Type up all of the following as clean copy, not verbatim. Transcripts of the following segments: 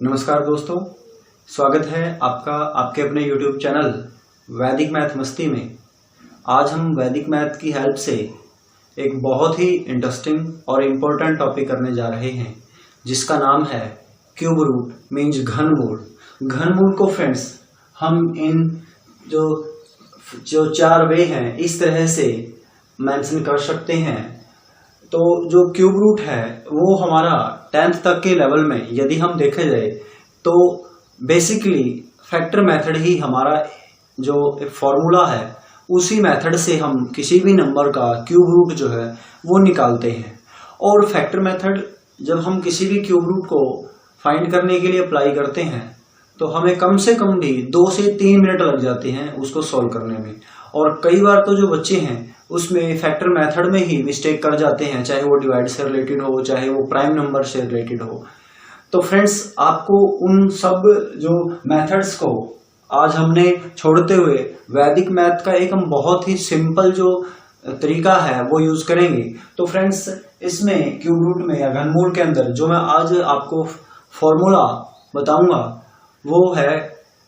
नमस्कार दोस्तों, स्वागत है आपका आपके अपने YouTube चैनल वैदिक मैथ मस्ती में। आज हम वैदिक मैथ की हेल्प से एक बहुत ही इंटरेस्टिंग और इम्पोर्टेंट टॉपिक करने जा रहे हैं, जिसका नाम है क्यूब रूट मीन्स घनमूल। घनमूल को फ्रेंड्स हम इन जो चार वे हैं इस तरह से मेंशन कर सकते हैं। तो जो क्यूब रूट है वो हमारा 10th तक के लेवल में यदि हम देखे जाए तो बेसिकली फैक्टर मेथड ही हमारा जो एक फॉर्मूला है, उसी मेथड से हम किसी भी नंबर का क्यूब रूट जो है वो निकालते हैं। और फैक्टर मेथड जब हम किसी भी क्यूब रूट को फाइंड करने के लिए अप्लाई करते हैं तो हमें कम से कम भी 2 से 3 मिनट लग जाते हैं उसको सॉल्व करने में। और कई बार तो जो बच्चे हैं उसमें फैक्टर मेथड में ही मिस्टेक कर जाते हैं, चाहे वो डिवाइड से रिलेटेड हो, चाहे वो प्राइम नंबर से रिलेटेड हो। तो फ्रेंड्स, आपको उन सब जो मेथड्स को आज हमने छोड़ते हुए वैदिक मैथ का एक हम बहुत ही सिंपल जो तरीका है वो यूज करेंगे। तो फ्रेंड्स, इसमें क्यूब रूट में या घनमूल के अंदर जो मैं आज आपको फॉर्मूला बताऊंगा वो है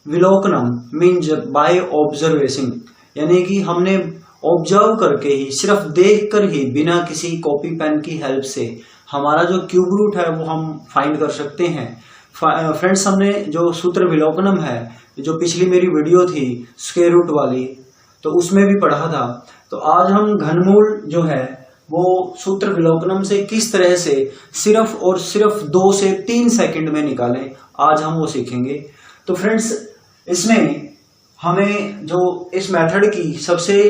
विलोकनम मीन्स बाय ऑब्जर्वेशन, यानी कि हमने ऑब्जर्व करके ही, सिर्फ देख कर ही, बिना किसी कॉपी पेन की हेल्प से हमारा जो क्यूब रूट है वो हम फाइंड कर सकते हैं। फ्रेंड्स, हमने जो सूत्र विलोकनम है, जो पिछली मेरी वीडियो थी स्क्वायर रूट वाली, तो उसमें भी पढ़ा था। तो आज हम घनमूल जो है वो सूत्र विलोकनम से किस तरह से सिर्फ और सिर्फ 2 से 3 सेकंड में निकालें, आज हम वो सीखेंगे। तो फ्रेंड्स, इसमें हमें जो इस मेथड की सबसे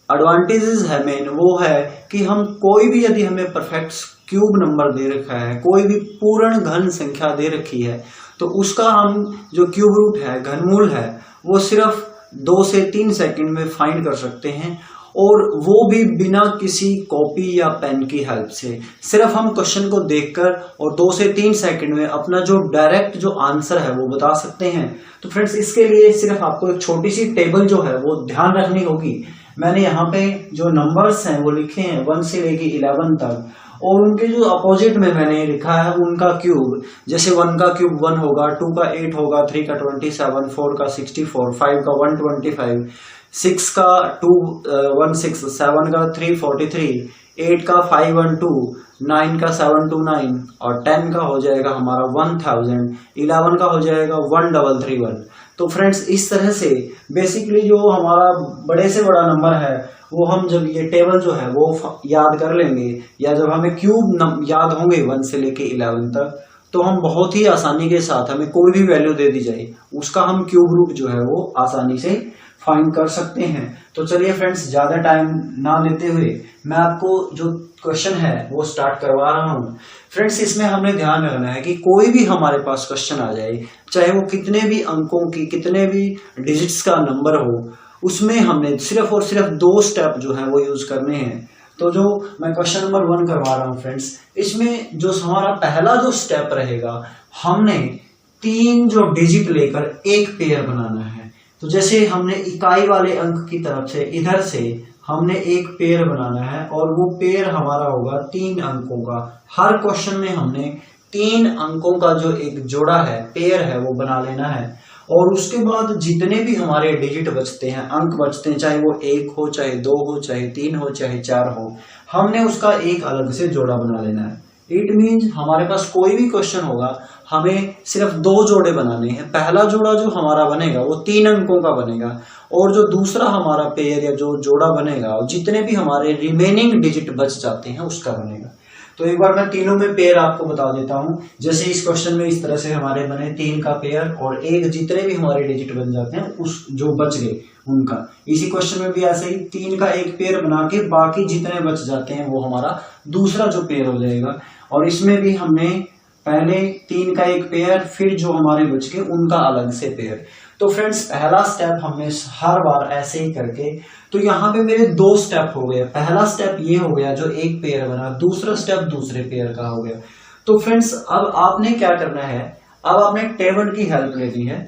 एडवांटेजेस है मेन, वो है कि हम कोई भी, यदि हमें परफेक्ट क्यूब नंबर दे रखा है, कोई भी पूर्ण घन संख्या दे रखी है, तो उसका हम जो क्यूब रूट है, घनमूल है, वो सिर्फ 2 से 3 सेकंड में फाइंड कर सकते हैं। और वो भी बिना किसी कॉपी या पेन की हेल्प से, सिर्फ हम क्वेश्चन को देखकर और 2 से 3 सेकंड में अपना जो डायरेक्ट जो आंसर है वो बता सकते हैं। तो फ्रेंड्स, इसके लिए सिर्फ आपको एक छोटी सी टेबल जो है वो ध्यान रखनी होगी। मैंने यहाँ पे जो नंबर्स हैं वो लिखे हैं 1 से लेके 11 तक, और उनके जो अपोजिट में मैंने लिखा है उनका क्यूब। जैसे 1 का क्यूब 1 होगा, 2 का 8 होगा, 3 का 27, 4 का 64, 5 का 125, 6 का 216, 7 का 343, 8 का 512, 9 का 729 और 10 का हो जाएगा हमारा 1000, 11 का हो जाएगा 1331। तो फ्रेंड्स, इस तरह से बेसिकली जो हमारा बड़े से बड़ा नंबर है वो हम जब ये टेबल जो है वो याद कर लेंगे, या जब हमें क्यूब याद होंगे 1 से लेके 11 तक, तो हम बहुत ही आसानी के साथ, हमें कोई भी वैल्यू दे दी जाए उसका हम क्यूब रूट जो है वो आसानी से फाइंड कर सकते हैं। तो चलिए फ्रेंड्स, ज्यादा टाइम ना लेते हुए मैं आपको जो क्वेश्चन है वो स्टार्ट करवा रहा हूँ। फ्रेंड्स, इसमें हमें ध्यान रखना है कि कोई भी हमारे पास क्वेश्चन आ जाए, चाहे वो कितने भी अंकों की, कितने भी डिजिट्स का नंबर हो, उसमें हमने सिर्फ और सिर्फ 2 स्टेप जो है वो यूज करने हैं। तो जो मैं क्वेश्चन नंबर 1 करवा रहा हूँ फ्रेंड्स, इसमें जो हमारा पहला जो स्टेप रहेगा, हमने 3 जो डिजिट लेकर एक पेयर बनाना है। तो जैसे हमने इकाई वाले अंक की तरफ से इधर से हमने एक पेयर बनाना है, और वो पेयर हमारा होगा 3 अंकों का। हर क्वेश्चन में हमने 3 अंकों का जो एक जोड़ा है, पेयर है, वो बना लेना है। और उसके बाद जितने भी हमारे डिजिट बचते हैं, अंक बचते हैं, चाहे वो 1 हो, चाहे 2 हो, चाहे 3 हो, चाहे 4 हो, हमने उसका एक अलग से जोड़ा बना लेना है। इट मीन्स हमारे पास कोई भी क्वेश्चन होगा, हमें सिर्फ 2 जोड़े बनाने हैं। पहला जोड़ा जो हमारा बनेगा वो 3 अंकों का बनेगा, और जो दूसरा हमारा पेयर या जो जोड़ा बनेगा, जितने भी हमारे रिमेनिंग डिजिट बच जाते हैं उसका बनेगा। तो एक बार मैं तीनों में पेयर आपको बता देता हूं। जैसे इस क्वेश्चन में इस तरह से हमारे बने 3 का पेयर और 1, जितने भी हमारे डिजिट बन जाते हैं उस जो बच गए उनका। इसी क्वेश्चन में भी ऐसे ही 3 का एक पेयर बना के बाकी जितने बच जाते हैं वो हमारा दूसरा जो पेयर हो जाएगा। और इसमें भी हमने पहले 3 का एक पेयर, फिर जो हमारे बच गए उनका अलग से पेयर। तो फ्रेंड्स, पहला स्टेप हमने हर बार ऐसे ही करके, तो यहाँ पे मेरे 2 स्टेप हो गए। पहला स्टेप ये हो गया जो एक पेयर बना, दूसरा स्टेप दूसरे पेयर का हो गया। तो फ्रेंड्स, अब आपने क्या करना है, अब आपने टेबल की हेल्प लेनी है।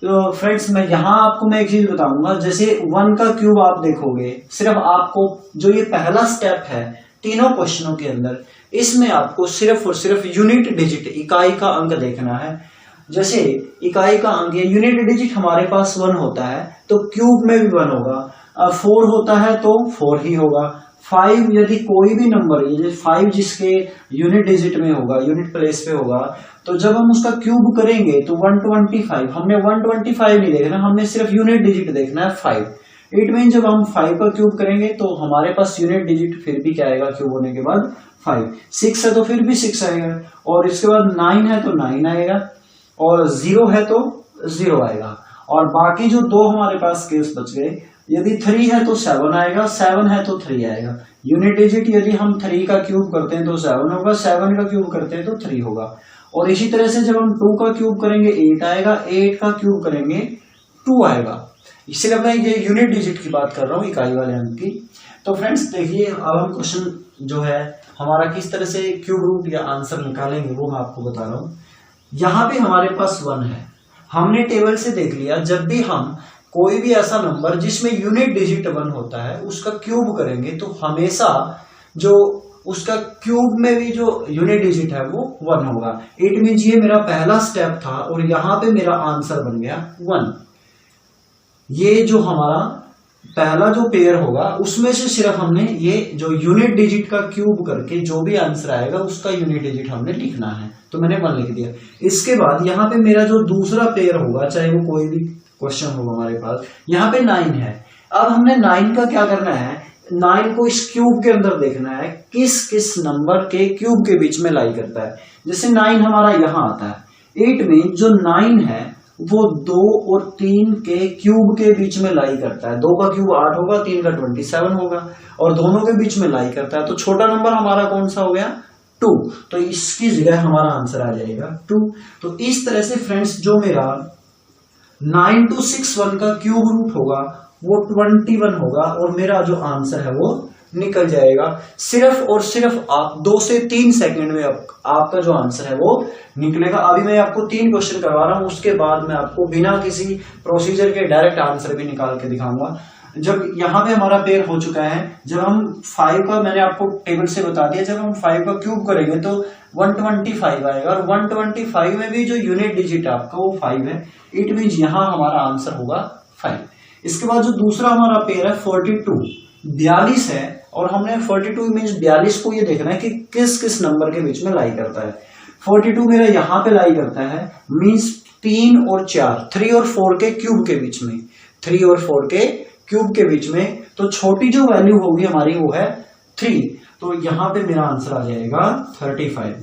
तो फ्रेंड्स, मैं यहाँ आपको मैं एक चीज बताऊंगा। जैसे 1 का क्यूब आप देखोगे, सिर्फ आपको जो ये पहला स्टेप है तीनों क्वेश्चनों के अंदर, इसमें आपको सिर्फ और सिर्फ यूनिट डिजिट, इकाई का अंक देखना है। जैसे इकाई का अंक या यूनिट डिजिट हमारे पास 1 होता है तो क्यूब में भी 1 होगा, 4 होता है तो 4 ही होगा, 5 यदि कोई भी नंबर, ये 5 जिसके यूनिट डिजिट में होगा, यूनिट प्लेस पे होगा, तो जब हम उसका क्यूब करेंगे तो 125, हमने 125 नहीं देखना, हमने सिर्फ यूनिट डिजिट देखना है 5। इट मीन जब हम 5 का क्यूब करेंगे तो हमारे पास यूनिट डिजिट फिर भी क्या आएगा क्यूब होने के बाद 5, 6 है तो फिर भी 6 आएगा, और इसके बाद 9 है तो 9 आएगा, और 0 है तो 0 आएगा, और बाकी जो दो हमारे पास केस बच गए, यदि 3 है तो 7 आएगा, 7 है तो 3 आएगा। यूनिट डिजिट यदि हम 3 का क्यूब करते हैं तो 7 होगा, 7 का क्यूब करते हैं तो 3 होगा, और इसी तरह से जब हम 2 का क्यूब करेंगे 8 आएगा, 8 का क्यूब करेंगे 2 आएगा। इसलिए मैं ये यूनिट डिजिट की बात कर रहा हूँ, इकाई वाले अंक की। तो फ्रेंड्स देखिए, अब हम क्वेश्चन जो है हमारा किस तरह से क्यूब रूट या आंसर निकालेंगे वो मैं आपको बता रहा हूँ। यहाँ पे हमारे पास 1 है, हमने टेबल से देख लिया, जब भी हम कोई भी ऐसा नंबर जिसमें यूनिट डिजिट 1 होता है उसका क्यूब करेंगे तो हमेशा जो उसका क्यूब में भी जो यूनिट डिजिट है वो 1 होगा। इट मींस ये मेरा पहला स्टेप था और यहाँ पे मेरा आंसर बन गया 1। ये जो हमारा पहला जो पेयर होगा उसमें से सिर्फ हमने ये जो यूनिट डिजिट का क्यूब करके जो भी आंसर आएगा उसका यूनिट डिजिट हमने लिखना है, तो मैंने 1 लिख दिया। इसके बाद यहाँ पे मेरा जो दूसरा पेयर होगा, चाहे वो कोई भी क्वेश्चन होगा हमारे पास, यहाँ पे 9 है। अब हमने 9 का क्या करना है, 9 को इस क्यूब के अंदर देखना है किस किस नंबर के क्यूब के बीच में लाई करता है। जैसे 9 हमारा यहाँ आता है, इट मीन जो 9 है वो 2 और 3 के क्यूब के बीच में लाई करता है। 2 का क्यूब 8 होगा, 3 का 27 होगा, और दोनों के बीच में लाई करता है। तो छोटा नंबर हमारा कौन सा हो गया, 2, तो इसकी जगह हमारा आंसर आ जाएगा 2। तो इस तरह से फ्रेंड्स जो मेरा 9261 का क्यूब रूट होगा वो 21 होगा, और मेरा जो आंसर है वो निकल जाएगा। सिर्फ और सिर्फ आप 2 से 3 सेकंड में आपका जो आंसर है वो निकलेगा। अभी मैं आपको 3 क्वेश्चन करवा रहा हूं, उसके बाद मैं आपको बिना किसी प्रोसीजर के डायरेक्ट आंसर भी निकाल के दिखाऊंगा। जब यहाँ पे हमारा पेयर हो चुका है, जब हम 5 का, मैंने आपको टेबल से बता दिया, जब हम 5 का क्यूब करेंगे तो 125 आएगा, और 125 में भी जो यूनिट डिजिट आपका वो 5 है। इट मींस यहाँ हमारा आंसर होगा 5। इसके बाद जो दूसरा हमारा पेयर है 42 है, और हमने 42 मींस 42 को ये देखना है कि किस किस नंबर के बीच में लाई करता है। 42 मेरा यहाँ पे लाई करता है, मींस 3 और 4, 3 और 4 के क्यूब के बीच में, 3 और 4 के क्यूब के बीच में। तो छोटी जो वैल्यू होगी हमारी वो है 3, तो यहाँ पे मेरा आंसर आ जाएगा 35।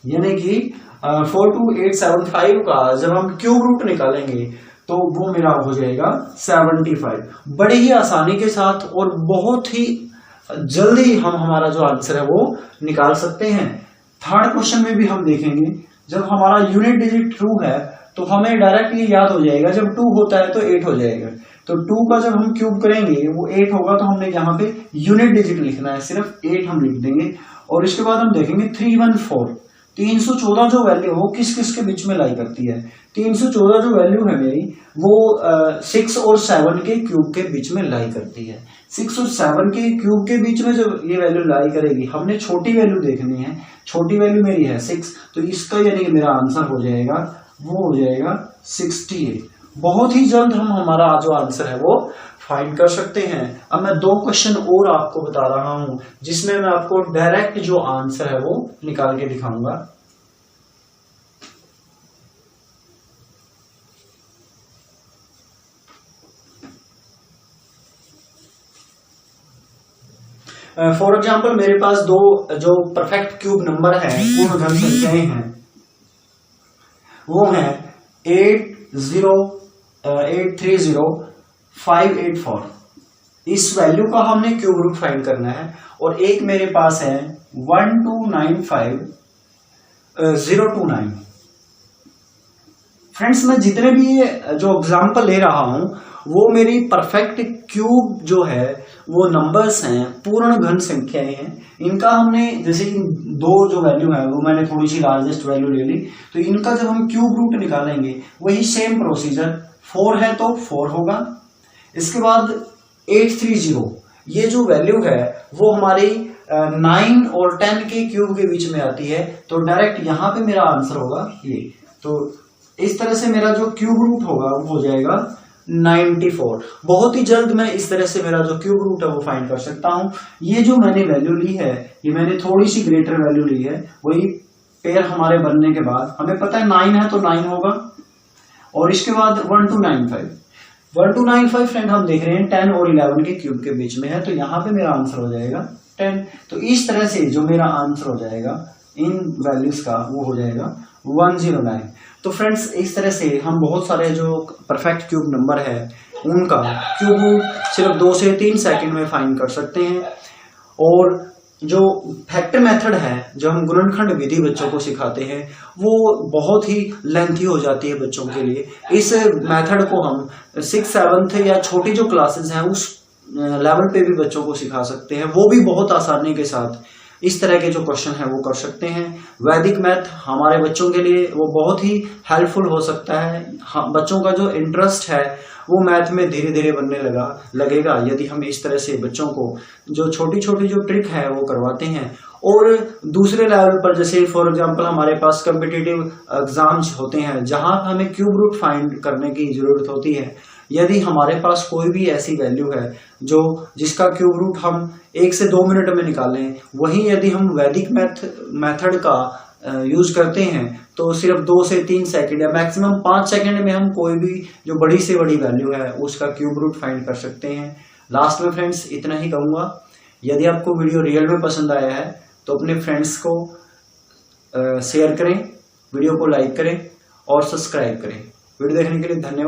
यानी कि 42875 का जब हम क्यूब रूट निकालेंगे तो वो मेरा हो जाएगा 75। बड़े ही आसानी के साथ और बहुत ही जल्दी हम हमारा जो आंसर है वो निकाल सकते हैं। थर्ड क्वेश्चन में भी हम देखेंगे, जब हमारा यूनिट डिजिट 2 है तो हमें डायरेक्ट ये याद हो जाएगा, जब 2 होता है तो 8 हो जाएगा। तो 2 का जब हम क्यूब करेंगे वो 8 होगा, तो हमने यहाँ पे यूनिट डिजिट लिखना है, सिर्फ 8 हम लिख देंगे। और इसके बाद हम देखेंगे 314, 314 जो वैल्यू हो किस किस के बीच में लाई करती है। 314 जो वैल्यू है मेरी वो 6 और 7 के क्यूब के बीच में लाई करती है। 6 और 7 के क्यूब के बीच में जब ये वैल्यू लाई करेगी, हमने छोटी वैल्यू देखनी है, छोटी वैल्यू मेरी है 6, तो इसका यानी कि मेरा आंसर हो जाएगा, वो हो जाएगा 68। बहुत ही जल्द हम हमारा जो आंसर है वो फाइंड कर सकते हैं। अब मैं 2 क्वेश्चन और आपको बता रहा हूं जिसमें मैं आपको डायरेक्ट जो आंसर है वो निकाल के दिखाऊंगा। फॉर एग्जाम्पल मेरे पास 2 जो परफेक्ट क्यूब नंबर है, पूर्ण धन संख्याएं हैं, वो है 830,584। इस वैल्यू का हमने क्यूब रूट फाइंड करना है। और एक मेरे पास है 1295029। फ्रेंड्स मैं जितने भी जो एग्जांपल ले रहा हूं वो मेरी परफेक्ट क्यूब जो है वो नंबर्स हैं, पूर्ण घन संख्याएं हैं। इनका हमने जैसे इन 2 जो वैल्यू है वो मैंने थोड़ी सी लार्जेस्ट वैल्यू ले ली, तो इनका जब हम क्यूब रूट निकालेंगे वही सेम प्रोसीजर, 4 है तो 4 होगा। इसके बाद 830 ये जो वैल्यू है वो हमारी 9 और 10 के क्यूब के बीच में आती है, तो डायरेक्ट यहाँ पे मेरा आंसर होगा ये तो इस तरह से मेरा जो क्यूब रूट होगा वो हो जाएगा 94। बहुत ही जल्द मैं इस तरह से मेरा जो क्यूब रूट है वो फाइंड कर सकता हूं। ये जो मैंने वैल्यू ली है, ये मैंने थोड़ी सी ग्रेटर वैल्यू ली है, वही पेयर हमारे बनने के बाद हमें पता है 9 है तो 9 होगा, और इसके बाद 1295 फ्रेंड हम देख रहे हैं 10 और 11 के क्यूब के बीच में है, तो यहाँ पे मेरा आंसर हो जाएगा 10। तो इस तरह से जो मेरा आंसर हो जाएगा इन वैल्यूज का वो हो जाएगा 109। तो फ्रेंड्स इस तरह से हम बहुत सारे जो परफेक्ट क्यूब नंबर है उनका क्यूब रूट सिर्फ 2 से 3 सेकंड में फाइंड कर सकते हैं। और जो फैक्टर मेथड है, जो हम गुणनखंड विधि बच्चों को सिखाते हैं, वो बहुत ही लेंथी हो जाती है बच्चों के लिए। इस मेथड को हम 6th 7th या छोटी जो क्लासेस हैं उस लेवल पे भी बच्चों को सिखा सकते हैं, वो भी बहुत आसानी के साथ इस तरह के जो क्वेश्चन है वो कर सकते हैं। वैदिक मैथ हमारे बच्चों के लिए वो बहुत ही हेल्पफुल हो सकता है। बच्चों का जो इंटरेस्ट है वो मैथ में धीरे धीरे बनने लगेगा यदि हम इस तरह से बच्चों को जो छोटी छोटी जो ट्रिक है वो करवाते हैं। और दूसरे लेवल पर जैसे फॉर एग्जांपल हमारे पास कॉम्पिटिटिव एग्जाम्स होते हैं जहां हमें क्यूब रूट फाइंड करने की जरूरत होती है, यदि हमारे पास कोई भी ऐसी वैल्यू है जिसका क्यूब रूट हम 1 से 2 मिनट में निकालें, वहीं यदि हम वैदिक मेथड का यूज करते हैं तो सिर्फ 2 से 3 सेकंड या मैक्सिमम 5 सेकंड में हम कोई भी जो बड़ी से बड़ी वैल्यू है उसका क्यूब रूट फाइंड कर सकते हैं। लास्ट में फ्रेंड्स इतना ही कहूंगा, यदि आपको वीडियो रियल में पसंद आया है तो अपने फ्रेंड्स को शेयर करें, वीडियो को लाइक करें और सब्सक्राइब करें। वीडियो देखने के लिए धन्यवाद।